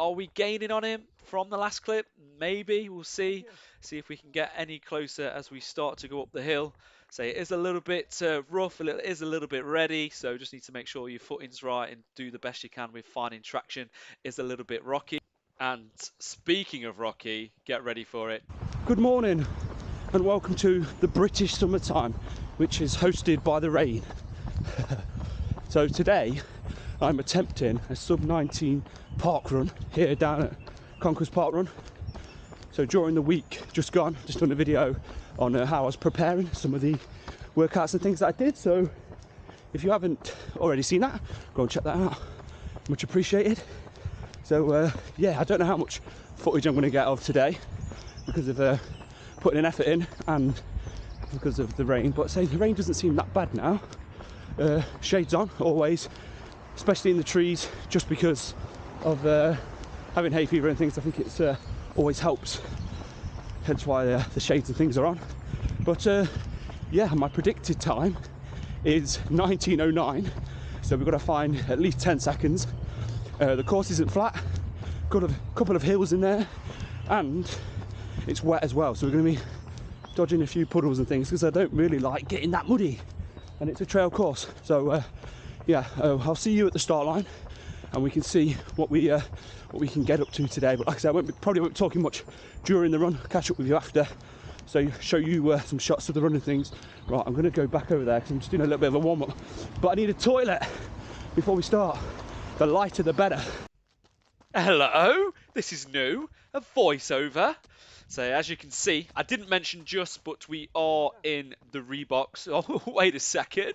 Are we gaining on him from the last clip? Maybe. We'll see. See if we can get any closer as we start to go up the hill. So it is a little bit rough, it is a little bit ready, so just need to make sure your footing's right and do the best you can with finding traction. Is a little bit rocky. And speaking of rocky, get ready for it. Good morning and welcome to the British summertime, which is hosted by the rain. So today I'm attempting a sub-19 parkrun here down at Conkers Parkrun. So during the week just gone, just done a video on how I was preparing some of the workouts and things that I did. So if you haven't already seen that, go and check that out. Much appreciated. So yeah, I don't know how much footage I'm going to get of today because of putting an effort in and because of the rain, but say the rain doesn't seem that bad now. Shades on always, especially in the trees, just because of having hay fever and things. I think it's always helps, hence why the shades and things are on. But yeah, my predicted time is 19:09, so we've got to find at least 10 seconds. The course isn't flat, got a couple of hills in there, and it's wet as well, so we're going to be dodging a few puddles and things because I don't really like getting that muddy, and it's a trail course. So yeah, I'll see you at the start line and we can see what we can get up to today. But like I said, probably won't be talking much during the run. Catch up with you after, so show you some shots of the running things. Right, I'm going to go back over there because I'm just doing a little bit of a warm-up, but I need a toilet before we start. The lighter the better. Hello, this is new, a voiceover. So as you can see, I didn't mention just, but we are in the Reeboks. Oh, wait a second.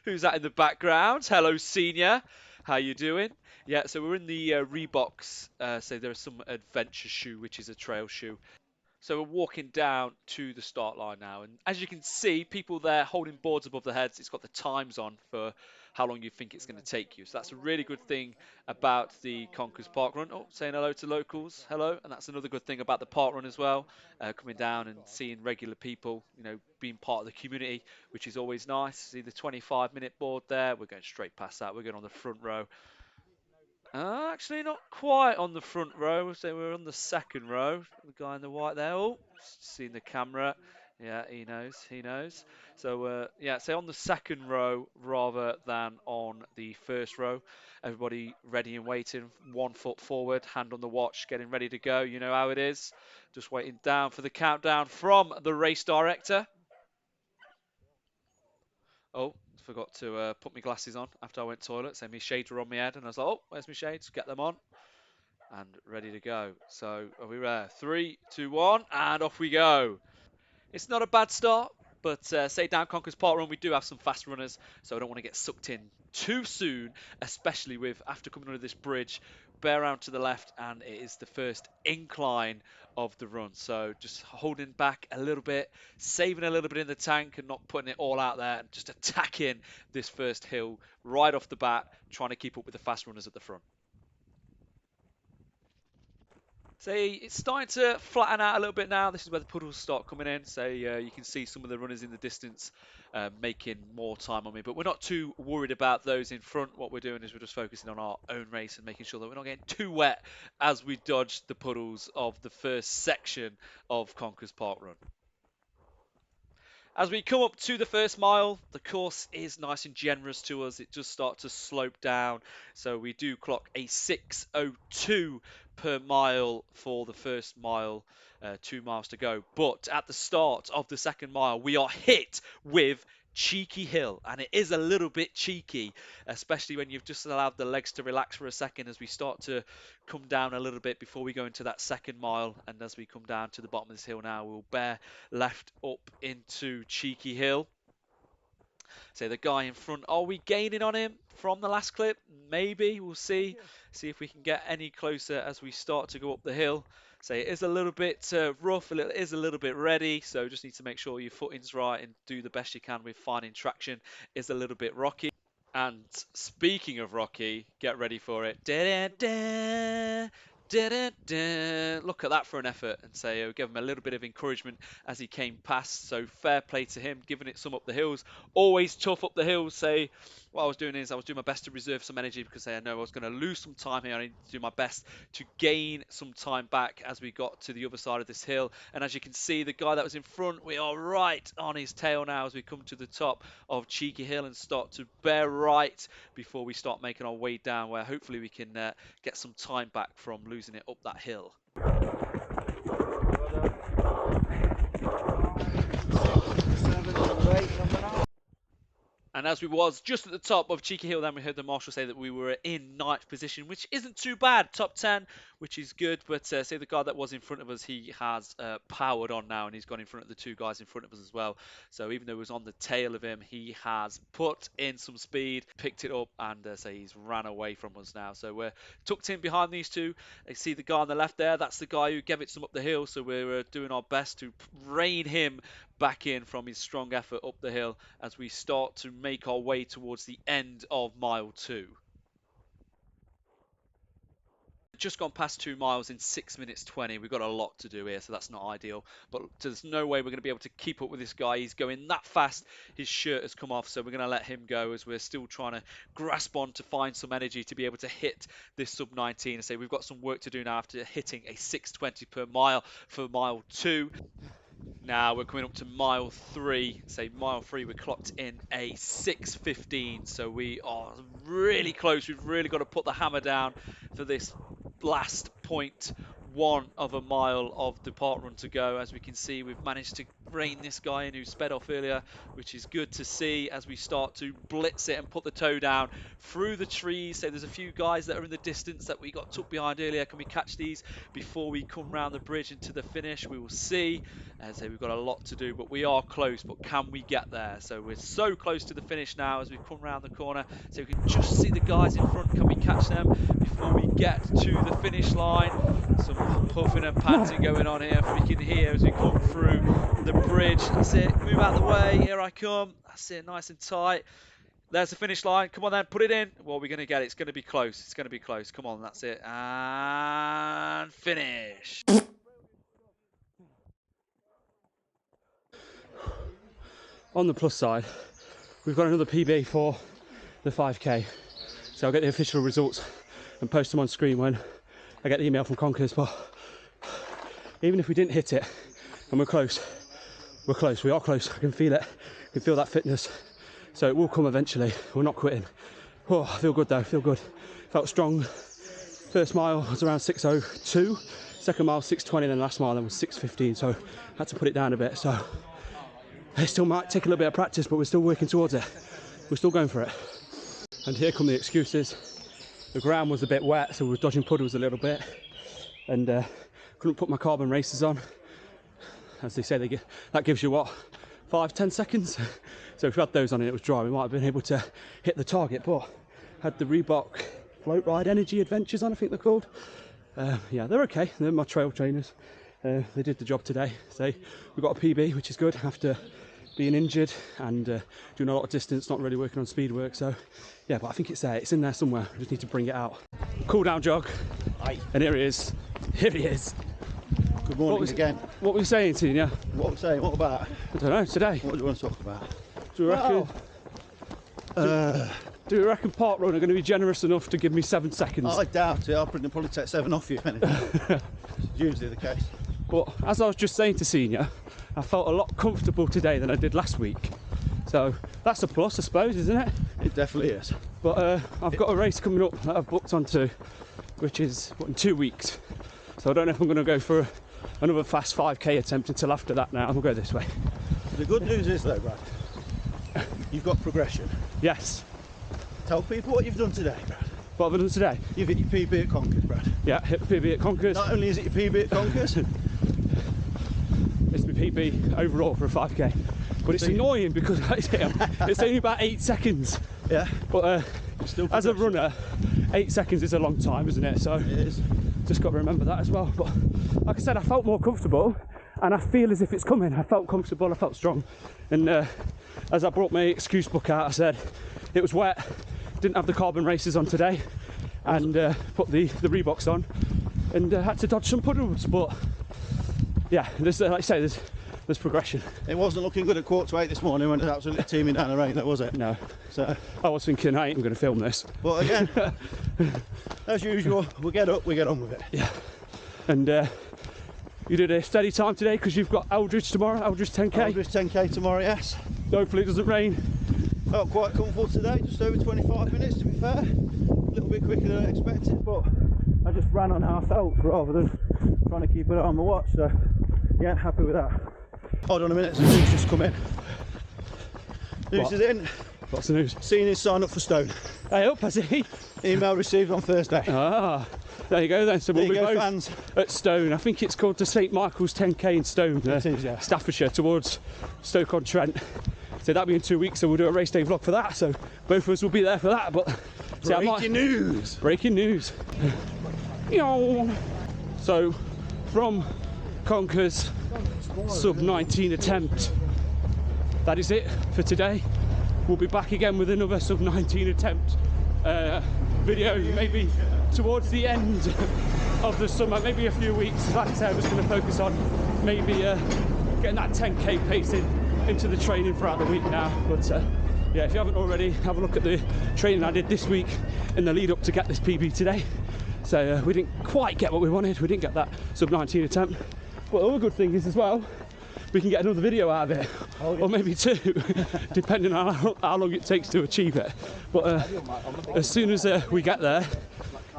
Who's that in the background? Hello, senior. How you doing? Yeah, so we're in the Reeboks. So there's some adventure shoe, which is a trail shoe. So we're walking down to the start line now, and as you can see, people there holding boards above their heads. It's got the times on for how long you think it's going to take you. So that's a really good thing about the Conkers Parkrun. Oh, saying hello to locals, hello. And that's another good thing about the parkrun as well, coming down and seeing regular people, you know, being part of the community, which is always nice. See the 25-minute board there. We're going straight past that. We're going on the front row. Actually, not quite on the front row. So we're on the second row. The guy in the white there. Oh, seen the camera. Yeah, he knows. He knows. So yeah, so on the second row rather than on the first row. Everybody ready and waiting. 1 foot forward, hand on the watch, getting ready to go. You know how it is. Just waiting down for the countdown from the race director. Oh, forgot to put my glasses on after I went toilet. So my shades were on my head, and I was like, oh, where's my shades? Get them on. And ready to go. So are we there? 3, 2, 1, and off we go. It's not a bad start, but say down Conkers Parkrun, we do have some fast runners, so I don't want to get sucked in too soon, especially with after coming under this bridge, bear around to the left, and it is the first incline of the run. So just holding back a little bit, saving a little bit in the tank and not putting it all out there, and just attacking this first hill right off the bat, trying to keep up with the fast runners at the front. So it's starting to flatten out a little bit now. This is where the puddles start coming in. So you can see some of the runners in the distance making more time on me. But we're not too worried about those in front. What we're doing is we're just focusing on our own race and making sure that we're not getting too wet as we dodge the puddles of the first section of Conkers Parkrun. As we come up to the first mile, the course is nice and generous to us. It does start to slope down. So we do clock a 6:02 per mile for the first mile, 2 miles to go. But at the start of the second mile, we are hit with cheeky hill, and it is a little bit cheeky, especially when you've just allowed the legs to relax for a second as we start to come down a little bit before we go into that second mile. And as we come down to the bottom of this hill now, we'll bear left up into cheeky hill. So the guy in front, are we gaining on him from the last clip? Maybe. We'll see if we can get any closer as we start to go up the hill. So it is a little bit rough, it is a little bit ready, so just need to make sure your footing's right and do the best you can with finding traction. Is a little bit rocky. And speaking of rocky, get ready for it. Da-da-da, da-da-da. Look at that for an effort, and say give him a little bit of encouragement as he came past. So fair play to him, giving it some up the hills. Always tough up the hills. Say what I was doing is I was doing my best to reserve some energy because I know I was going to lose some time here. I need to do my best to gain some time back as we got to the other side of this hill. And as you can see, the guy that was in front, we are right on his tail now as we come to the top of Cheeky Hill and start to bear right before we start making our way down, where hopefully we can get some time back from losing it up that hill. And as we was just at the top of Cheeky Hill, then we heard the marshal say that we were in 9th position, which isn't too bad. Top 10, which is good. But say the guy that was in front of us, he has powered on now, and he's gone in front of the 2 guys in front of us as well. So even though he was on the tail of him, he has put in some speed, picked it up, and say he's ran away from us now. So we're tucked in behind these 2. You see the guy on the left there, that's the guy who gave it some up the hill. So we're doing our best to rein him back in from his strong effort up the hill as we start to make our way towards the end of mile 2. Just gone past 2 miles in 6 minutes 20. We've got a lot to do here, so that's not ideal. But there's no way we're going to be able to keep up with this guy. He's going that fast. His shirt has come off, so we're going to let him go as we're still trying to grasp on to find some energy to be able to hit this sub 19. I say we've got some work to do now after hitting a 6:20 per mile for mile 2. Now we're coming up to mile 3. Say mile 3, we're clocked in a 6:15. So we are really close. We've really got to put the hammer down for this last 0.1 of a mile of the Parkrun to go. As we can see, we've managed to rein this guy in who sped off earlier, which is good to see as we start to blitz it and put the toe down through the trees. So there's a few guys that are in the distance that we got tucked behind earlier. Can we catch these before we come round the bridge into the finish? We will see. As I say, we've got a lot to do, but we are close. But can we get there? So we're so close to the finish now as we come round the corner. So we can just see the guys in front. Can we catch them before we get to the finish line? Some puffing and panting going on here. If we can hear as we come through the bridge. That's it. Move out of the way. Here I come. That's it. Nice and tight. There's the finish line. Come on then. Put it in. Well, we're going to get it. It's going to be close. It's going to be close. Come on. That's it. And finish. On the plus side, we've got another PB for the 5k. So I'll get the official results and post them on screen when I get the email from Conkers. But even if we didn't hit it and we're close, we are close. I can feel it. I can feel that fitness. So it will come eventually. We're not quitting. Oh, I feel good though, feel good. Felt strong. First mile was around 6:02. Second mile 6:20, then last mile then was 6:15. So I had to put it down a bit. So it still might take a little bit of practice, but we're still working towards it. We're still going for it. And here come the excuses. The ground was a bit wet, so we were dodging puddles a little bit. And couldn't put my carbon racers on. As they say, that gives you what, 5-10 seconds? So if we had those on and it was dry, we might have been able to hit the target, but had the Reebok Float Ride Energy Adventures on, I think they're called. Yeah, they're okay. They're my trail trainers. They did the job today. So we got a PB, which is good after being injured and doing a lot of distance, not really working on speed work. So yeah, but I think it's there. It's in there somewhere. I just need to bring it out. Cool down jog. Aye. And here he is. Here he is. Good morning again. What were you saying, Senior? What I'm saying, what about? I don't know, today. What do you want to talk about? Do you reckon, do you reckon Parkrun are going to be generous enough to give me 7 seconds? I doubt it. I'll probably take 7 off you if anything. It's usually the case. But as I was just saying to Senior, I felt a lot comfortable today than I did last week. So that's a plus, I suppose, isn't it? It definitely is. But I've got a race coming up that I've booked onto, which is in 2 weeks. So I don't know if I'm going to go for another fast 5k attempt until after that now. We'll go this way. The good news is though, Brad, you've got progression. Yes. Tell people what you've done today, Brad. What have I done today? You've hit your PB at Conkers, Brad. Yeah, hit PB at Conkers. Not only is it your PB at Conkers, it's my PB overall for a 5k. But it's annoying because it's only about 8 seconds. yeah, But still as a progression. runner, 8 seconds is a long time, isn't it? So It is. just got to remember that as well. But like I said, I felt more comfortable and I feel as if it's coming. I felt comfortable, I felt strong. And as I brought my excuse book out, I said it was wet, didn't have the carbon racers on today, and put the Reeboks on, and had to dodge some puddles. But yeah, there's, like I say, there's there's progression. It wasn't looking good at 7:45 this morning when it was absolutely teeming down the rain, though, was it? No. So, I was thinking I ain't going to film this. but again, as usual, we get up, we get on with it. Yeah. And you did a steady time today because you've got Eldridge tomorrow, Eldridge 10k. Eldridge 10k tomorrow, yes. Hopefully it doesn't rain. Felt quite comfortable today, just over 25 minutes to be fair. A little bit quicker than I expected, but I just ran on how I felt rather than trying to keep it on my watch. So yeah, happy with that. Hold on a minute, so news just come in. News What? is in. What's the news? Seen his sign up for Stone. Hey up, has he? Email received on Thursday. Ah, there you go then. So There we'll you be go, both fans. at Stone. I think it's called the St Michael's 10k in Stone, It is, yeah. Staffordshire, towards Stoke-on-Trent. So that'll be in 2 weeks, so we'll do a race day vlog for that. So both of us will be there for that. But see, Breaking news. Breaking news. So from Conkers sub-19 attempt, that is it for today. We'll be back again with another sub-19 attempt video, maybe towards the end of the summer, maybe a few weeks. Like I said, I'm just going to focus on maybe getting that 10k pace into the training throughout the week now. But yeah, if you haven't already, have a look at the training I did this week in the lead up to get this PB today. So we didn't quite get what we wanted. We didn't get that sub-19 attempt. But the other good thing is as well, we can get another video out of it, or maybe two, depending on how long it takes to achieve it. But as soon as we get there,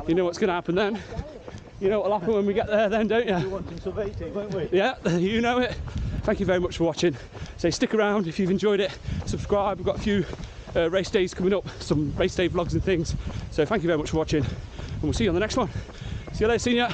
you know what's going to happen then. You know what'll happen when we get there then, don't you? We wanted sub 18, won't we? Yeah, you know it. Thank you very much for watching. So stick around if you've enjoyed it. Subscribe. We've got a few race days coming up, some race day vlogs and things. So thank you very much for watching, and we'll see you on the next one. See you later, senior.